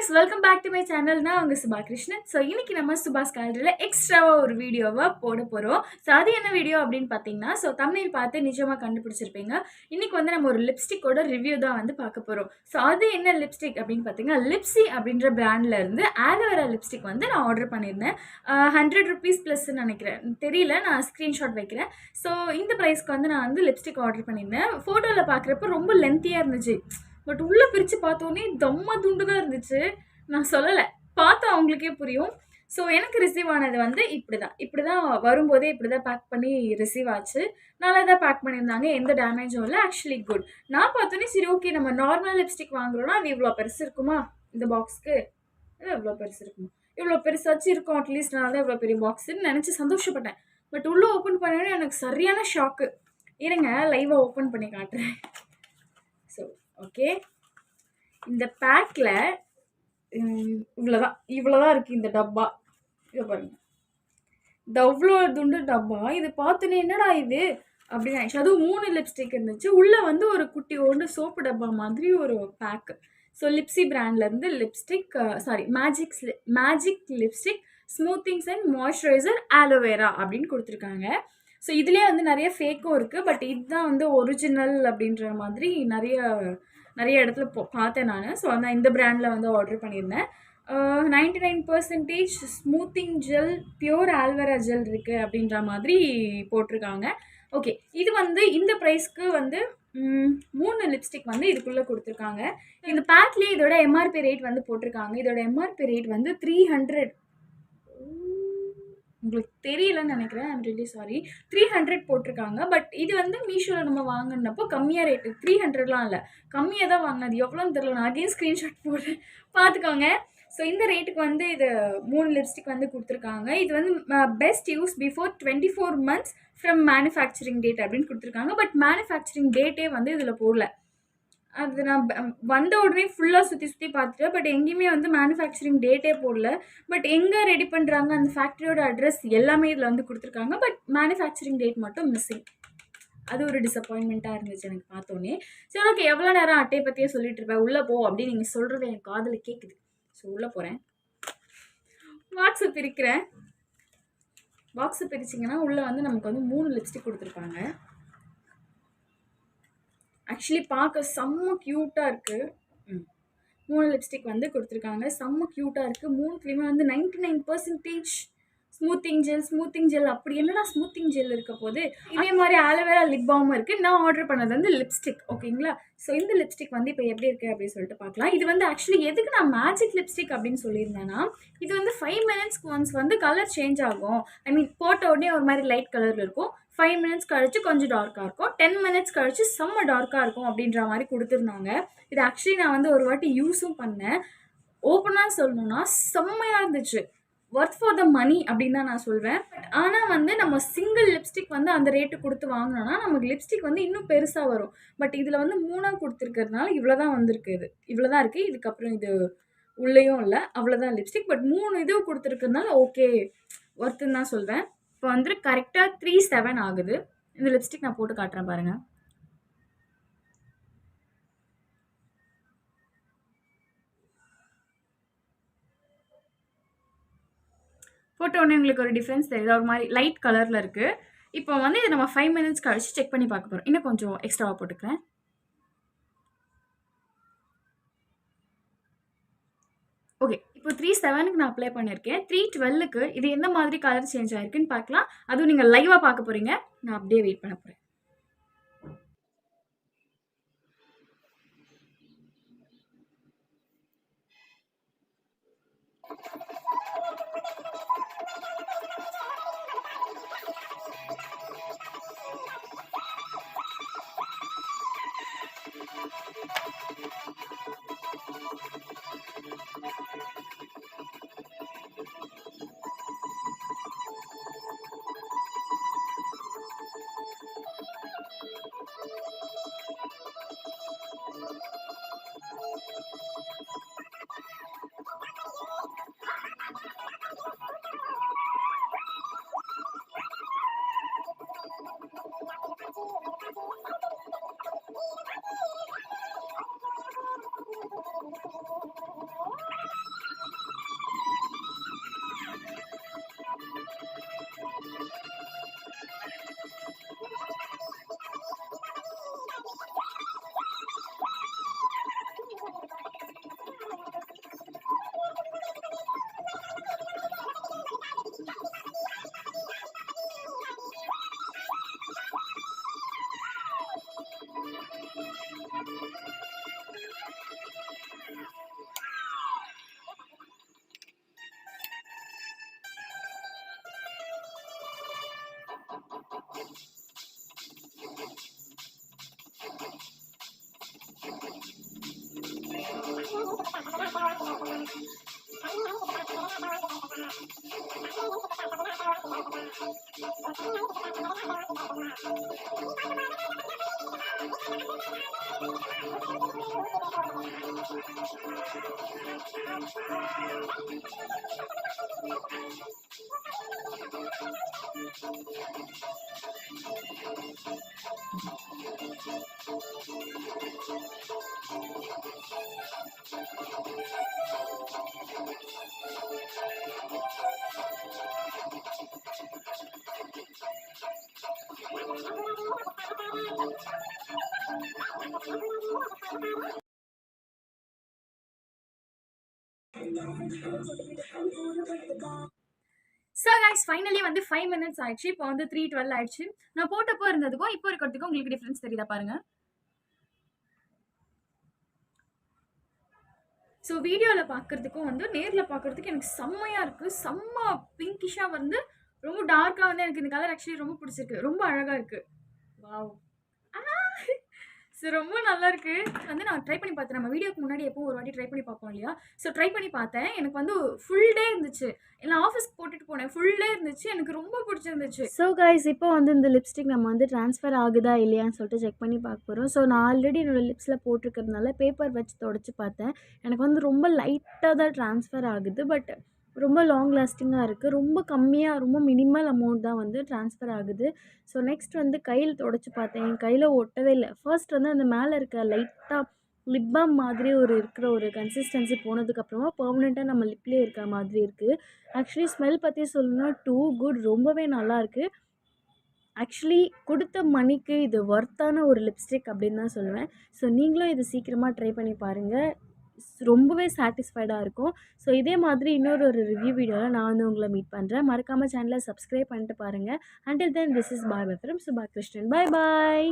guys, welcome back to my channel. நான் உங்க Subha Krishnan. So இன்னைக்கு நம்ம சுபாஸ் கேலரியில் எக்ஸ்ட்ராவாக ஒரு வீடியோவை போட போகிறோம். ஸோ அது என்ன வீடியோ அப்படின்னு பார்த்தீங்கன்னா, ஸோ தமிழ் பார்த்து நிஜமாக கண்டுபிடிச்சிருப்பீங்க. இன்னைக்கு வந்து நம்ம ஒரு லிப்ஸ்டிக்கோட ரிவ்யூ தான் வந்து பார்க்க போகிறோம். ஸோ அது என்ன லிப்ஸ்டிக் அப்படின்னு பார்த்தீங்கன்னா, லிப்ஸி அப்படின்ற பிராண்டில் இருந்து ஆலோவேரா லிப்ஸ்டிக் வந்து நான் ஆர்டர் பண்ணியிருந்தேன். 100 rupees ப்ளஸ்ன்னு நினைக்கிறேன், தெரியல, நான் ஸ்க்ரீன்ஷாட் வைக்கிறேன். ஸோ இந்த ப்ரைஸ்க்கு வந்து நான் வந்து லிப்ஸ்டிக் ஆர்டர் பண்ணியிருந்தேன். ஃபோட்டோவில் பார்க்குறப்ப ரொம்ப லென்த்தியாக இருந்துச்சு, பட் உள்ளே பிரித்து பார்த்தோன்னே தம்மா துண்டு தான் இருந்துச்சு. நான் சொல்லலை, பார்த்தா அவங்களுக்கே புரியும். ஸோ எனக்கு ரிசீவ் ஆனது வந்து இப்படி தான் வரும்போதே இப்படி தான் பேக் பண்ணி ரிசீவ் ஆச்சு. நல்லா தான் பேக் பண்ணியிருந்தாங்க, எந்த டேமேஜும் இல்லை. Actually good. நான் பார்த்தோன்னே சரி ஓகே, நம்ம நார்மல் லிப்ஸ்டிக் வாங்குறோன்னா அது இவ்வளோ பெருசு இருக்குமா, இந்த பாக்ஸ்க்கு இவ்வளோ பெருசு இருக்குமா, இவ்வளோ பெருசாச்சு இருக்கும் அட்லீஸ்ட், நான் தான் இவ்வளோ பெரிய பாக்ஸுன்னு நினச்சி சந்தோஷப்பட்டேன். பட் உள்ளே ஓப்பன் பண்ணோன்னே எனக்கு சரியான ஷாக்கு. இருங்க லைவாக ஓப்பன் பண்ணி காட்டுறேன். ஸோ ஓகே, இந்த பேக்கில் இவ்வளோதான் இருக்குது இந்த டப்பா. இதை பாருங்கள், இந்த அவ்வளோ துண்டு டப்பா. இது பார்த்தோன்னே என்னடா இது அப்படின்னு ஆயிடுச்சு. அதுவும் 3 லிப்ஸ்டிக் இருந்துச்சு. உள்ளே வந்து ஒரு குட்டி ஒன்று சோப்பு டப்பா மாதிரி ஒரு பேக்கு. ஸோ லிப்ஸி பிராண்ட்லேருந்து lipstick, magic lipstick smoothings and moisturiser aloe vera அப்படின்னு கொடுத்துருக்காங்க. ஸோ இதுலேயே வந்து நிறைய ஃபேக்கும் இருக்குது, பட் இதுதான் வந்து ஒரிஜினல் அப்படின்ற மாதிரி நிறைய இடத்துல பார்த்தேன் நான். ஸோ அதான் இந்த பிராண்டில் வந்து ஆர்டர் பண்ணியிருந்தேன். 99% smoothing gel, pure aloe vera gel இருக்குது அப்படின்ற மாதிரி போட்டிருக்காங்க. ஓகே, இது வந்து இந்த ப்ரைஸ்க்கு வந்து 3 லிப்ஸ்டிக் வந்து இதுக்குள்ளே கொடுத்துருக்காங்க. இந்த பேக்லேயே இதோட எம்ஆர்பி ரேட் வந்து போட்டிருக்காங்க. இதோட எம்ஆர்பி ரேட் வந்து 300, உங்களுக்கு தெரியலன்னு நினைக்கிறேன், ஐம் ரியலி சாரி, 300 போட்டிருக்காங்க. பட் இது வந்து மீஷோவில் நம்ம வாங்கினப்போ கம்மியாக ரேட்டு, 300லாம் இல்லை, கம்மியாக தான் வாங்கினது. எவ்வளோன்னு தெரியல, நான் அகைன் ஸ்க்ரீன்ஷாட் போடுறேன், பார்த்துக்கோங்க. ஸோ இந்த ரேட்டுக்கு வந்து இது 3 லிப்ஸ்டிக் வந்து கொடுத்துருக்காங்க. இது வந்து best use before 24 months from manufacturing date அப்படின்னு கொடுத்துருக்காங்க. பட் மேனுஃபேக்சரிங் டேட்டே வந்து இதில் போடல. அது நான் வந்த உடனே ஃபுல்லாக சுற்றி பார்த்துட்டேன், பட் எங்கேயுமே வந்து மேனுஃபேக்சரிங் டேட்டே போடல. பட் எங்கே ரெடி பண்ணுறாங்க அந்த ஃபேக்ட்ரியோட அட்ரஸ் எல்லாமே இதில் வந்து கொடுத்துருக்காங்க. பட் மேனுஃபேக்சரிங் டேட் மட்டும் மிஸ்ஸிங். அது ஒரு டிசப்பாயின்மெண்ட்டாக இருந்துச்சு எனக்கு பார்த்தோன்னே. சரி ஓகே, எவ்வளோ நேரம் அட்டையை பற்றியே சொல்லிட்டு இருப்பேன், உள்ளே போ அப்படின்னு நீங்கள் சொல்கிறது எனக்கு காதில் கேட்குது. ஸோ உள்ளே போகிறேன், பாக்ஸை பிரிக்கிறேன். பாக்ஸை பிரிச்சிங்கன்னா உள்ளே வந்து நமக்கு வந்து 3 லிப்ஸ்டிக் கொடுத்துருப்பாங்க. ஆக்சுவலி பார்க்க செம்ம க்யூட்டாக இருக்குது. 3 லிப்ஸ்டிக் வந்து கொடுத்துருக்காங்க, செம்ம க்யூட்டாக இருக்குது. 3த்துலேயுமே வந்து 99% ஸ்மூத்திங் ஜெல். அப்படி என்னடா ஸ்மூத்திங் ஜெல் இருக்க போது. இதே மாதிரி ஆலோவேரா லிப் பாமும் இருக்குது. நான் ஆர்டர் பண்ணது வந்து லிப்ஸ்டிக், ஓகேங்களா. ஸோ இந்த லிப்ஸ்டிக் வந்து இப்போ எப்படி இருக்குது அப்படின்னு சொல்லிட்டு பார்க்கலாம். இது வந்து ஆக்சுவலி எதுக்கு நான் மேஜிக் லிப்ஸ்டிக் அப்படின்னு சொல்லியிருந்தேன்னா, இது வந்து 5 minutes ஒன்ஸ் வந்து கலர் சேஞ்ச் ஆகும். ஐ மீன் போட்ட உடனே ஒரு மாதிரி லைட் கலரில் இருக்கும், 5 minutes கழிச்சு கொஞ்சம் டார்க்காக இருக்கும், 10 minutes கழிச்சு செம்ம டார்க்காக இருக்கும் அப்படின்ற மாதிரி கொடுத்துருந்தாங்க. இது ஆக்சுவலி நான் வந்து ஒரு வாட்டி யூஸும் பண்ணேன். ஓப்பனாக சொல்லணும்னா செம்மையாக இருந்துச்சு, ஒர்த் ஃபார் த மணி அப்படின்னு தான் நான் சொல்வேன். பட் ஆனால் வந்து நம்ம சிங்கிள் லிப்ஸ்டிக் வந்து அந்த ரேட்டு கொடுத்து வாங்கினோன்னா நமக்கு லிப்ஸ்டிக் வந்து இன்னும் பெருசாக வரும். பட் இதில் வந்து 3ஆக கொடுத்துருக்கிறதுனால இவ்வளோ தான் வந்திருக்கு. இவ்வளோ தான் இருக்குது. இதுக்கப்புறம் இது உள்ளேயும் இல்லை, அவ்வளோதான் லிப்ஸ்டிக். பட் 3 இது கொடுத்துருக்கிறதுனால ஓகே, ஒர்த்துன்னு தான் சொல்வேன். இப்போ வந்து கரெக்டாக 37 ஆகுது. இந்த லிப்ஸ்டிக் நான் போட்டு காட்டுறேன் பாருங்கள். போட்ட உடனே உங்களுக்கு ஒரு டிஃப்ரென்ஸ் தெரியுது, ஒரு மாதிரி லைட் கலரில் இருக்குது. இப்போ வந்து இதை நம்ம 5 minutes கழிச்சு செக் பண்ணி பார்க்க போகிறோம். இன்னும் கொஞ்சம் எக்ஸ்ட்ராவாக போட்டுக்கிறேன். ஓகே, இப்போ 37க்கு நான் அப்ளை பண்ணியிருக்கேன். 312க்கு இது எந்த மாதிரி கலர் சேஞ்ச் ஆயிருக்குன்னு பார்க்கலாம். அதுவும் நீங்கள் லைவாக பார்க்க போகிறீங்க, நான் அப்படியே வெயிட் பண்ண போகிறேன். ஸோ கைஸ் ஃபைனலி வந்து 5 minutes ஆயிடுச்சு. இப்போ வந்து 3:12 ஆயிடுச்சு. நான் போட்டப்போ இருந்ததுக்கும் இப்போ இருக்கிறதுக்கும் உங்களுக்கு டிஃப்ரென்ஸ் தெரியுதா பாருங்க. ஸோ வீடியோவில் பார்க்குறதுக்கும் வந்து நேரில் பார்க்குறதுக்கு எனக்கு செம்மையாக இருக்குது. செம்ம பிங்கிஷாக வந்து ரொம்ப டார்க்காக வந்து எனக்கு இந்த கலர் ஆக்சுவலி ரொம்ப பிடிச்சிருக்கு. ரொம்ப அழகாக இருக்குது. வாவ். ஸோ ரொம்ப நல்லாயிருக்கு. வந்து நான் ட்ரை பண்ணி பார்த்தேன். நம்ம வீடியோக்கு முன்னாடி எப்போ ஒரு வாட்டி ட்ரை பண்ணி பார்ப்போம் இல்லையா? ஸோ ட்ரை பண்ணி பார்த்தேன். எனக்கு வந்து ஃபுல் டே இருந்துச்சு. நான் ஆஃபீஸ்க்கு போட்டுட்டு போனேன். ஃபுல் டே இருந்துச்சு. எனக்கு ரொம்ப பிடிச்சிருந்துச்சு. ஸோ கைஸ் இப்போ வந்து இந்த லிப்ஸ்டிக் நம்ம வந்து ட்ரான்ஸ்ஃபர் ஆகுதா இல்லையான்னு சொல்லிட்டு செக் பண்ணி பார்க்க போகிறோம். ஸோ நான் ஆல்ரெடி என்னோடய லிப்ஸில் போட்டிருக்கிறதுனால பேப்பர் வச்சு தொடச்சி பார்த்தேன். எனக்கு வந்து ரொம்ப லைட்டாக தான் ட்ரான்ஸ்ஃபர் ஆகுது. பட் ரொம்ப லாங் லாஸ்டிங்காக இருக்குது. ரொம்ப கம்மியாக ரொம்ப மினிமல் அமௌண்ட் தான் வந்து ட்ரான்ஸ்ஃபர் ஆகுது. ஸோ நெக்ஸ்ட் வந்து கையில் தொடச்சி பார்த்தேன். என் கையில் ஒட்டவே இல்லை. ஃபர்ஸ்ட் வந்து அந்த மேலே இருக்க லைட்டாக லிப் பாம் மாதிரி இருக்கிற ஒரு கன்சிஸ்டன்சி போனதுக்கப்புறமா பெர்மனெண்ட்டாக நம்ம லிப்லேயே இருக்க மாதிரி இருக்குது. ஆக்சுவலி ஸ்மெல் பற்றி சொல்லணும்னா டூ குட். ரொம்பவே நல்லாயிருக்கு. ஆக்சுவலி கொடுத்த மணிக்கு இது ஒர்த்தான ஒரு லிப்ஸ்டிக் அப்படின்னு தான் சொல்லுவேன். ஸோ நீங்களும் இது சீக்கிரமாக ட்ரை பண்ணி பாருங்கள். ரொம்பவே சாட்டிஸ்ஃபைடாக இருக்கும். ஸோ இதே மாதிரி இன்னொரு ரிவ்யூ வீடியோவில் நான் வந்து உங்களை மீட் பண்ணுறேன். மறக்காமல் சேனலை சப்ஸ்கிரைப் பண்ணிட்டு பாருங்கள். Until then this is bye from Subha Krishnan. Bye bye.